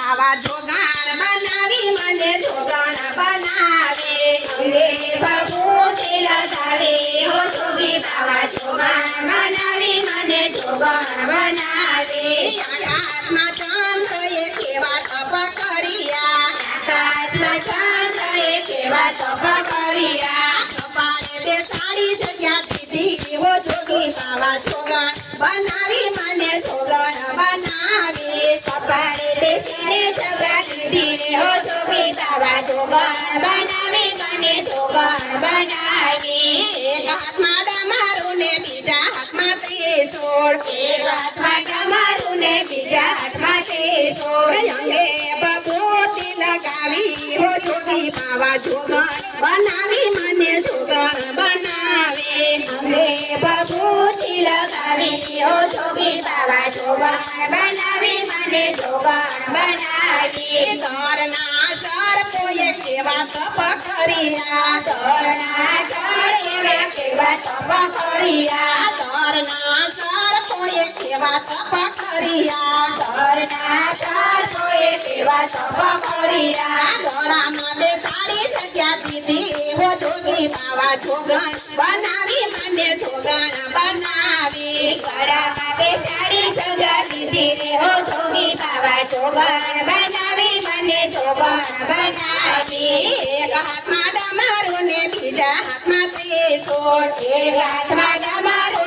બાવા જોગાણ બનાવી મને જોગાણ બનાવે અંગે ભભૂતિ લગાવે હો જોગી બાવા જોગાણ બનાવી મને જોગાણ બનાવે આકાશમાં ચંદ્રએ કેવા તપ કર્યા આકાશમાં ચંદ્રએ કેવા તપ કર્યા કપાળે તે સાડી જગ્યા દીધી હો જોગી બાવા જોગાણ બનાવી મને જોગાણ બનાવી કપાળે તે સાડી જગ્યા દીધી હો જોગી બાવા જોગાણ બનાવી મને જોગાણ બનાવી એક હાથમાં ડમરું ને બીજા હાથમાં ત્રિશૂળ એક હાથમાં ડમરું ને બીજા હાથમાં ત્રિશૂળ અંગે ભભૂતિ લગાવી હો જોગી બાવા જોગાણ બનાવી મને જોગાણ બનાવે અંગે ભભૂતિ લગાવી હો જોગી બાવા જોગાણ બનાવી મને જોગાણ બનાવી ઘરના સર્પોએ કેવા તપ કર્યા ઘરના સર્પોએ કેવા તપ કર્યા ઘરના સર્પોએ કેવા તપ કર્યા ઘરના સર્પોએ કેવા તપ કર્યા ગળામાં બેસાડી જગ્યા દીધી હો જોગી બાવા જોગાણ બનાવી મને જોગાણ બનાવી ગળામાં બેસાડી જગ્યા દીધી હો જોગી બાવા જોગાણ બનાવી મને જોગાણ બનાવી એક હાથમાં ડમરું ને બીજા હાથમાં ત્રિશૂળ એક હાથમાં ડમરું